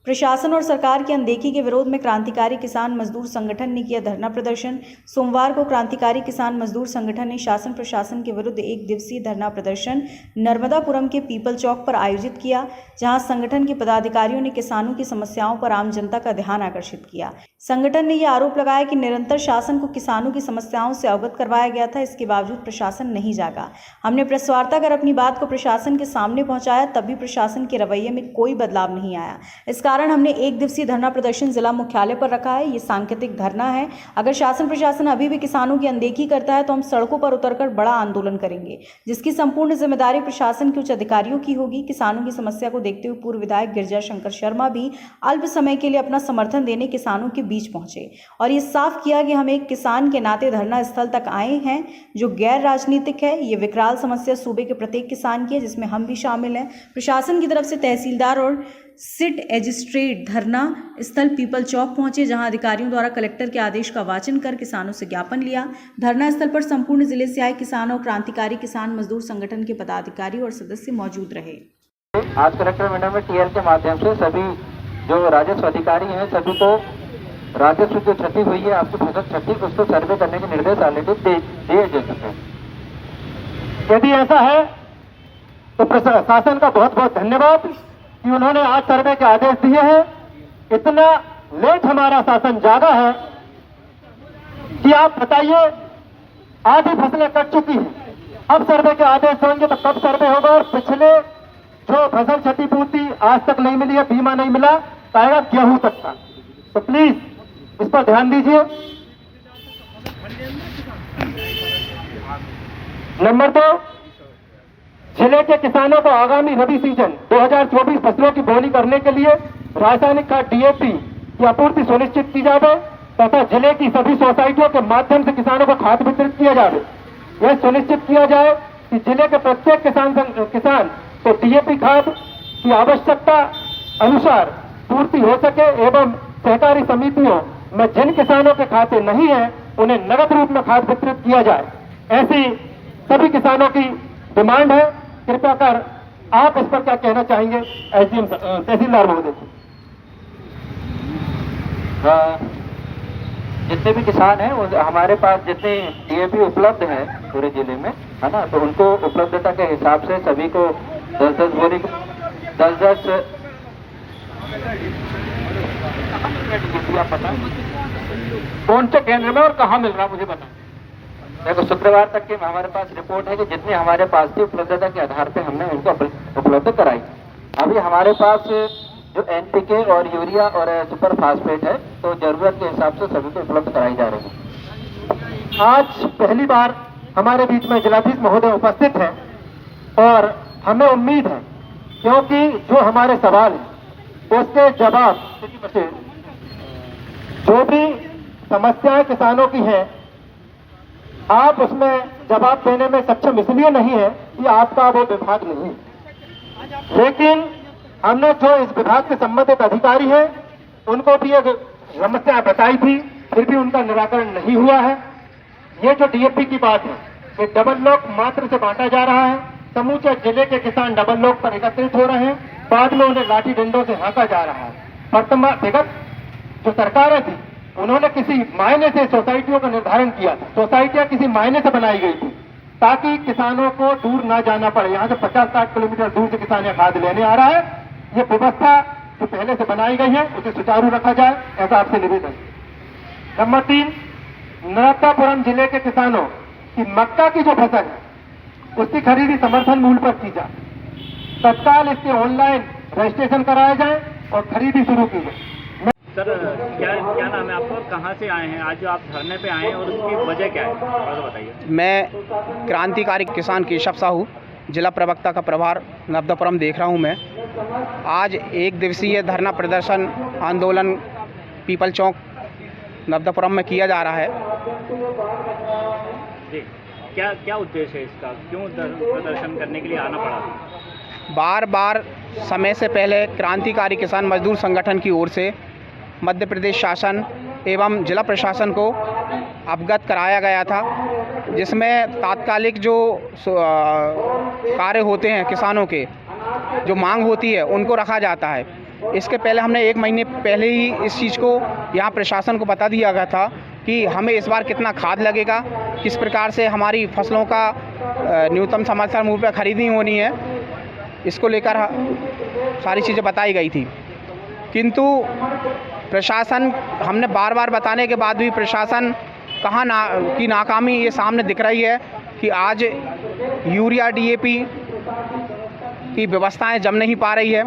प्रशासन और सरकार की अनदेखी के विरोध में क्रांतिकारी किसान मजदूर संगठन ने किया धरना प्रदर्शन। सोमवार को क्रांतिकारी किसान मजदूर संगठन ने शासन प्रशासन के विरुद्ध एक दिवसीय धरना प्रदर्शन नर्मदापुरम के पीपल चौक पर आयोजित किया, जहां संगठन के पदाधिकारियों ने किसानों की समस्याओं पर आम जनता का ध्यान आकर्षित किया। संगठन ने यह आरोप लगाया कि निरंतर शासन को किसानों की समस्याओं से अवगत करवाया गया था, इसके बावजूद प्रशासन नहीं जागा। हमने प्रेस वार्ता कर अपनी बात को प्रशासन के सामने पहुंचाया, तब भी प्रशासन के रवैये में कोई बदलाव नहीं आया। इस कारण हमने एक दिवसीय धरना प्रदर्शन जिला मुख्यालय पर रखा है। ये सांकेतिक धरना है। अगर शासन प्रशासन अभी भी किसानों की अनदेखी करता है तो हम सड़कों पर उतरकर बड़ा आंदोलन करेंगे, जिसकी संपूर्ण जिम्मेदारी प्रशासन के उच्च अधिकारियों की होगी। किसानों की समस्या को देखते हुए पूर्व विधायक गिरिजा शंकर शर्मा भी अल्प समय के लिए अपना समर्थन देने किसानों के बीच पहुंचे और ये साफ किया कि हम एक किसान के नाते धरना स्थल तक आए हैं, जो गैर राजनीतिक है। ये विकराल समस्या सूबे के प्रत्येक किसान की है, जिसमें हम भी शामिल हैं। प्रशासन की तरफ से तहसीलदार और सिट एजिस्ट्रेट धरना स्थल पीपल चौक पहुंचे, जहां अधिकारियों द्वारा कलेक्टर के आदेश का वाचन कर किसानों से ज्ञापन लिया। धरना स्थल पर संपूर्ण जिले से आए किसान और क्रांतिकारी किसान मजदूर संगठन के पदाधिकारी और सदस्य मौजूद रहे। आज कलेक्टर मैडम ने टीएल के माध्यम से सभी जो राजस्व अधिकारी हैं सभी को राजस्व जो क्षति हुई है, आपकी फसल क्षति, उसको सर्वे करने के निर्देश ऑलरेडी दिए जा चुके हैं। यदि ऐसा है तो प्रशासन का बहुत बहुत धन्यवाद कि उन्होंने आज सर्वे के आदेश दिए हैं। इतना लेट हमारा शासन जागा है कि आप बताइए, आधी फसलें कट चुकी हैं, अब सर्वे के आदेश होंगे तो कब सर्वे होगा? और पिछले जो फसल क्षतिपूर्ति आज तक नहीं मिली है, बीमा नहीं मिला, शायद गेहूं तक था। तो प्लीज इस पर ध्यान दीजिए। नंबर 2, जिले के किसानों को आगामी रबी सीजन 2024 फसलों की बोनी करने के लिए रासायनिक खाद डीएपी की आपूर्ति सुनिश्चित की जाए तथा जिले की सभी सोसाइटियों के माध्यम से किसानों को खाद वितरित किया जाए। यह सुनिश्चित किया जाए कि जिले के प्रत्येक किसान को डीएपी खाद की आवश्यकता अनुसार पूर्ति हो सके एवं सहकारी समितियों में जिन किसानों के खाते नहीं है उन्हें नगद रूप में खाद वितरित किया जाए। ऐसी सभी किसानों की डिमांड है। कृपया कर आप इस पर क्या कहना चाहेंगे एसडीएम तहसीलदार महोदय? जितने भी किसान हैं वो हमारे पास जितने डीएपी उपलब्ध है पूरे जिले में, है ना, तो उनको उपलब्धता के हिसाब से सभी को 10-10 बोरी 10-10 पता कौन से केंद्र में और कहाँ मिल रहा मुझे बताएं। देखो, शुक्रवार तक की हमारे पास रिपोर्ट है कि जितनी हमारे पास थी उपलब्धता के आधार पे हमने उनको उपलब्ध कराई। अभी हमारे पास जो एनपीके और यूरिया और सुपर फास्फेट है, तो जरूरत के हिसाब से सभी को उपलब्ध कराई जा रही है। आज पहली बार हमारे बीच में जिलाधीश महोदय उपस्थित हैं और हमें उम्मीद है, क्योंकि जो हमारे सवाल है उसके जवाब, जो भी समस्याएं किसानों की हैं, आप उसमें जवाब देने में सक्षम इसलिए नहीं है कि आपका वो विभाग नहीं है, लेकिन हमने जो इस विभाग से संबंधित अधिकारी हैं उनको भी एक समस्या बताई थी, फिर भी उनका निराकरण नहीं हुआ है। ये जो डीएपी की बात है, ये डबल लॉक मात्र से बांटा जा रहा है। समूचे जिले के किसान डबल लॉक पर एकत्रित हो रहे हैं, बाद में उन्हें लाठी डंडों से हाँका जा रहा है। वर्तमान विगत जो सरकारें थी उन्होंने किसी मायने से सोसाइटियों का निर्धारण किया था। सोसाइटियां किसी मायने से बनाई गई थी ताकि किसानों को दूर ना जाना पड़े। यहाँ से 50-60 किलोमीटर दूर से किसान यह खाद लेने आ रहा है। ये व्यवस्था जो पहले से बनाई गई है उसे सुचारू रखा जाए, ऐसा आपसे निवेदन। नंबर 3, नर्मदापुरम जिले के किसानों की मक्का की जो फसल है उसकी खरीदी समर्थन मूल्य पर की जाए। तत्काल इसके ऑनलाइन रजिस्ट्रेशन कराया जाए और खरीदी शुरू की जाए। सर, क्या नाम है आपका, कहाँ से आए हैं? आज जो आप धरने पे आए हैं और उसकी वजह क्या है, थोड़ा सा बताइए। मैं क्रांतिकारी किसान केशव साहू, जिला प्रवक्ता का प्रभार नर्मदापुरम देख रहा हूँ। मैं आज एक दिवसीय धरना प्रदर्शन आंदोलन पीपल चौक नर्मदापुरम में किया जा रहा है। जी, क्या उद्देश्य है इसका? क्यों प्रदर्शन करने के लिए आना पड़ा? बार बार समय से पहले क्रांतिकारी किसान मजदूर संगठन की ओर से मध्य प्रदेश शासन एवं जिला प्रशासन को अवगत कराया गया था, जिसमें तात्कालिक जो कार्य होते हैं किसानों के, जो मांग होती है उनको रखा जाता है। इसके पहले हमने 1 महीने पहले ही इस चीज़ को यहाँ प्रशासन को बता दिया गया था कि हमें इस बार कितना खाद लगेगा, किस प्रकार से हमारी फसलों का न्यूनतम समर्थन मूल्य पर खरीदनी होनी है, इसको लेकर सारी चीज़ें बताई गई थी। किंतु प्रशासन, हमने बार बार बताने के बाद भी प्रशासन की नाकामी ये सामने दिख रही है कि आज यूरिया DAP की व्यवस्थाएं जम नहीं पा रही है।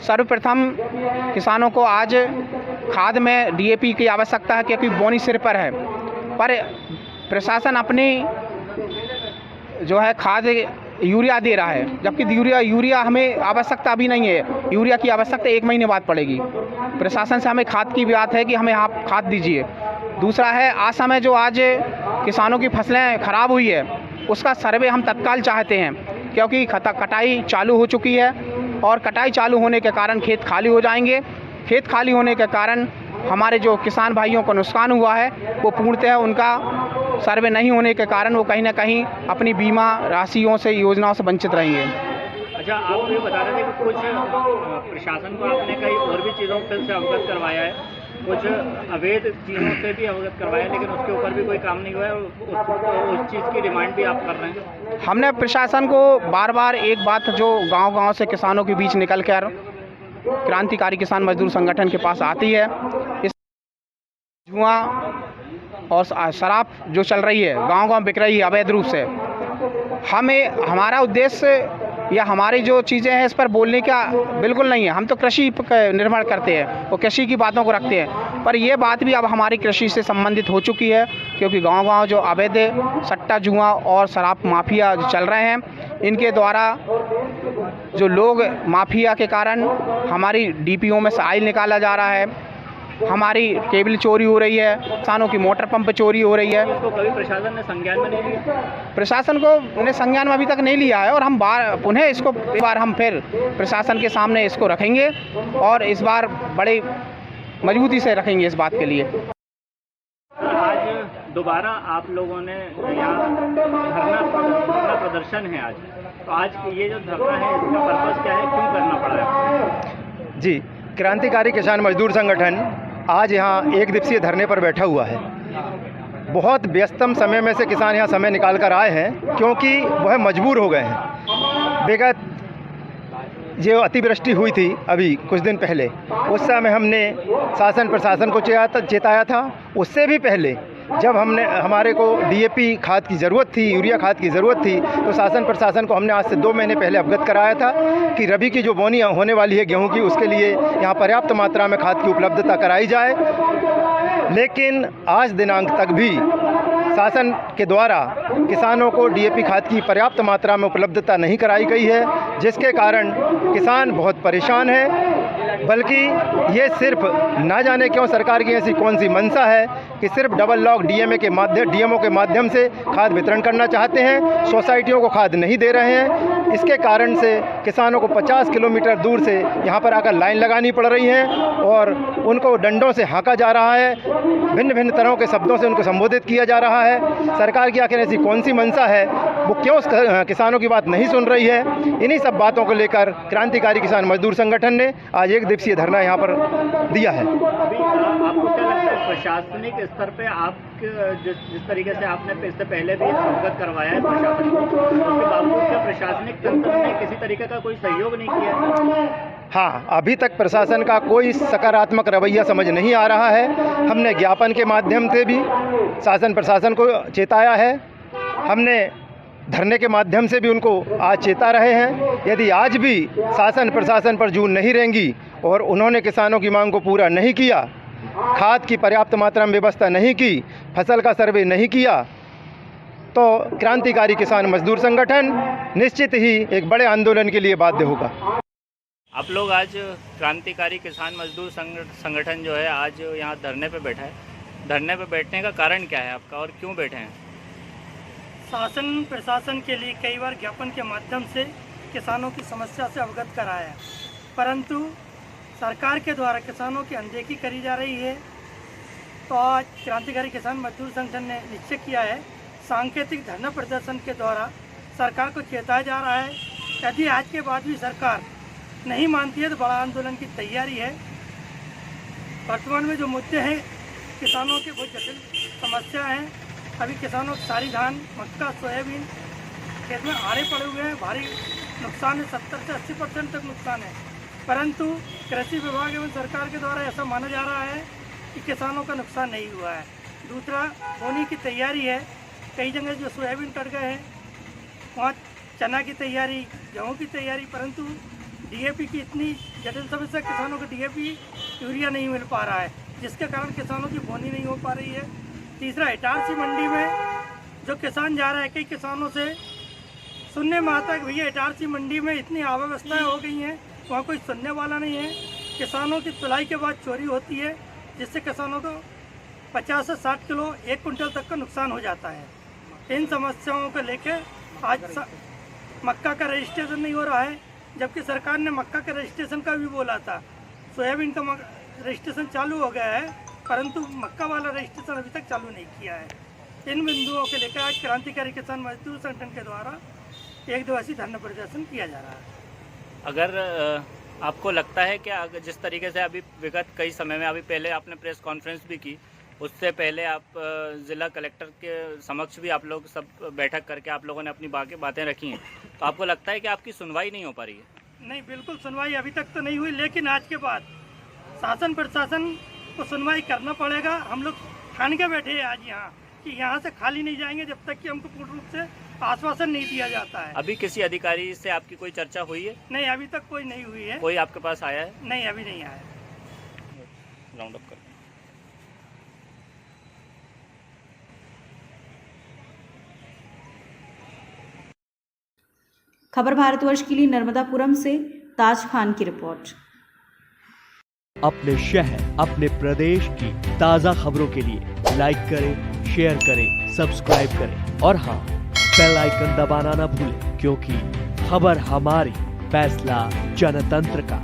सर्वप्रथम किसानों को आज खाद में DAP की आवश्यकता है क्योंकि बोनी सिर पर है, पर प्रशासन अपनी जो है खाद यूरिया दे रहा है, जबकि यूरिया हमें आवश्यकता अभी नहीं है। यूरिया की आवश्यकता 1 महीने बाद पड़ेगी। प्रशासन से हमें खाद की बात है कि हमें आप खाद दीजिए। दूसरा है, असमय जो आज किसानों की फसलें ख़राब हुई है उसका सर्वे हम तत्काल चाहते हैं, क्योंकि कटाई चालू हो चुकी है और कटाई चालू होने के कारण खेत खाली हो जाएंगे। खेत खाली होने के कारण हमारे जो किसान भाइयों को नुकसान हुआ है वो पूर्णतः उनका सर्वे नहीं होने के कारण वो कहीं ना कहीं अपनी बीमा राशियों से, योजनाओं से वंचित रहेंगे। अच्छा, आप ये बता रहे थे कि कुछ प्रशासन को आपने कई और भी चीज़ों से अवगत करवाया है, कुछ अवैध चीज़ों से भी अवगत करवाया, लेकिन उसके ऊपर भी कोई काम नहीं हुआ है और उस चीज़ की डिमांड भी आप कर रहे हैं। हमने प्रशासन को बार बार एक बात जो गांव-गांव से किसानों के बीच निकल कर क्रांतिकारी किसान मजदूर संगठन के पास आती है, इस जुआ और शराब जो चल रही है गांव-गांव बिक रही है अवैध रूप से, हमारा उद्देश्य या हमारी जो चीज़ें हैं इस पर बोलने का बिल्कुल नहीं है। हम तो कृषि पर निर्भर करते हैं और कृषि की बातों को रखते हैं, पर ये बात भी अब हमारी कृषि से संबंधित हो चुकी है, क्योंकि गांव-गांव जो अवैध सट्टा जुआ और शराब माफिया जो चल रहे हैं, इनके द्वारा जो लोग माफिया के कारण हमारी DPO में से आयल निकाला जा रहा है, हमारी केबल चोरी हो रही है, किसानों की मोटर पंप चोरी हो रही है। इसको कभी प्रशासन ने संज्ञान में नहीं लिया? प्रशासन को ने संज्ञान में अभी तक नहीं लिया है और हम पुनः इसको एक बार हम फिर प्रशासन के सामने इसको रखेंगे और इस बार बड़ी मजबूती से रखेंगे इस बात के लिए। आज दोबारा आप लोगों ने यहाँ धरना प्रदर्शन है आज, तो आज ये जो धरना है इसका पर्पस क्या है, क्यों करना पड़ा है? जी, क्रांतिकारी किसान मजदूर संगठन आज यहाँ 1 दिवसीय धरने पर बैठा हुआ है। बहुत व्यस्तम समय में से किसान यहाँ समय निकाल कर आए हैं, क्योंकि वह मजबूर हो गए हैं। विगत जो अतिवृष्टि हुई थी अभी कुछ दिन पहले, उस समय हमने शासन प्रशासन को चेताया था। उससे भी पहले जब हमारे को DAP खाद की ज़रूरत थी, यूरिया खाद की ज़रूरत थी, तो शासन प्रशासन को हमने आज से 2 महीने पहले अवगत कराया था कि रबी की जो बोनी होने वाली है गेहूं की, उसके लिए यहाँ पर्याप्त मात्रा में खाद की उपलब्धता कराई जाए। लेकिन आज दिनांक तक भी शासन के द्वारा किसानों को DAP खाद की पर्याप्त मात्रा में उपलब्धता नहीं कराई गई है, जिसके कारण किसान बहुत परेशान है। बल्कि ये सिर्फ ना जाने क्यों सरकार की ऐसी कौन सी मंशा है कि सिर्फ डबल लॉक DMO के माध्यम से खाद वितरण करना चाहते हैं, सोसाइटियों को खाद नहीं दे रहे हैं। इसके कारण से किसानों को 50 किलोमीटर दूर से यहाँ पर आकर लाइन लगानी पड़ रही है और उनको डंडों से हाँका जा रहा है, भिन्न भिन्न तरह के शब्दों से उनको संबोधित किया जा रहा है। सरकार की आखिर ऐसी कौन सी मंशा है, वो क्यों किसानों की बात नहीं सुन रही है? इन्हीं सब बातों को लेकर क्रांतिकारी किसान मजदूर संगठन ने आज 1 दिवसीय धरना यहाँ पर दिया है। अभी आपको क्या लगता है प्रशासनिक स्तर पे आप जिस तरीके से आपने इससे पहले भी अवगत करवाया है प्रशासन को, उसके बावजूद क्या प्रशासनिक तंत्र ने किसी तरीके का कोई सहयोग नहीं किया? हाँ, अभी तक प्रशासन का कोई सकारात्मक रवैया समझ नहीं आ रहा है। हमने ज्ञापन के माध्यम से भी शासन प्रशासन को चेताया है, हमने धरने के माध्यम से भी उनको आज चेता रहे हैं। यदि आज भी शासन प्रशासन पर जून नहीं रहेंगी और उन्होंने किसानों की मांग को पूरा नहीं किया, खाद की पर्याप्त मात्रा में व्यवस्था नहीं की, फसल का सर्वे नहीं किया, तो क्रांतिकारी किसान मजदूर संगठन निश्चित ही एक बड़े आंदोलन के लिए बाध्य होगा। आप लोग आज क्रांतिकारी किसान मजदूर संगठन जो है आज यहाँ धरने पे बैठा है, धरने पे बैठने का कारण क्या है आपका और क्यों बैठे हैं? शासन प्रशासन के लिए कई बार ज्ञापन के माध्यम से किसानों की समस्या से अवगत कराया, परंतु सरकार के द्वारा किसानों की अनदेखी करी जा रही है। तो आज क्रांतिकारी किसान मजदूर संगठन ने निश्चय किया है, सांकेतिक धरना प्रदर्शन के द्वारा सरकार को चेताया जा रहा है, यदि आज के बाद भी सरकार नहीं मानती है तो बड़ा आंदोलन की तैयारी है। वर्तमान में जो मुद्दे हैं किसानों के बहुत जटिल समस्या हैं। अभी किसानों की सारी धान, मक्का, सोयाबीन खेत में आड़े पड़े हुए हैं, भारी नुकसान है, 70 से 80% तक नुकसान है। परंतु कृषि विभाग एवं सरकार के द्वारा ऐसा माना जा रहा है कि किसानों का नुकसान नहीं हुआ है। दूसरा, बोनी की तैयारी है। कई जगह जो सोयाबीन कट गए हैं वहाँ चना की तैयारी, गेहूँ की तैयारी, परंतु डीएपी की इतनी जटिल समस्या, किसानों को डीएपी यूरिया नहीं मिल पा रहा है, जिसके कारण किसानों की बोनी नहीं हो पा रही है। तीसरा, इटारसी मंडी में जो किसान जा रहा है, कई किसानों से सुनने में आता है कि भैया इटारसी मंडी में इतनी अव्यवस्थाएँ हो गई हैं, वहाँ कोई सुनने वाला नहीं है। किसानों की तुलाई के बाद चोरी होती है, जिससे किसानों को 50 से 60 किलो 1 कुंटल तक का नुकसान हो जाता है। इन समस्याओं को लेकर आज मक्का का रजिस्ट्रेशन नहीं हो रहा है, जबकि सरकार ने मक्का के रजिस्ट्रेशन का भी बोला था। सोयाबीन का रजिस्ट्रेशन चालू हो गया है, परंतु मक्का वाला रजिस्ट्रेशन अभी तक चालू नहीं किया है। इन बिंदुओं को लेकर आज क्रांतिकारी किसान मजदूर संगठन के द्वारा एक दिवसीय धरना प्रदर्शन किया जा रहा है। अगर आपको लगता है कि अगर जिस तरीके से अभी विगत कई समय में, अभी पहले आपने प्रेस कॉन्फ्रेंस भी की, उससे पहले आप ज़िला कलेक्टर के समक्ष भी आप लोग सब बैठक करके आप लोगों ने अपनी बातें रखी हैं, तो आपको लगता है कि आपकी सुनवाई नहीं हो पा रही है? नहीं, बिल्कुल सुनवाई अभी तक तो नहीं हुई, लेकिन आज के बाद शासन प्रशासन को सुनवाई करना पड़ेगा। हम लोग ठान के बैठे हैं आज यहाँ कि यहाँ से खाली नहीं जाएंगे जब तक कि हमको पूर्ण रूप से आश्वासन नहीं दिया जाता है। अभी किसी अधिकारी से आपकी कोई चर्चा हुई है? नहीं, अभी तक कोई नहीं हुई है। कोई आपके पास आया है? नहीं, अभी नहीं आया। राउंड अप कर। खबर भारतवर्ष के लिए नर्मदापुरम से ताज खान की रिपोर्ट। अपने शहर, अपने प्रदेश की ताज़ा खबरों के लिए लाइक करें, शेयर करें, सब्सक्राइब करें और हाँ, बेल आइकन दबाना ना भूलें, क्योंकि खबर हमारी, फैसला जनतंत्र का।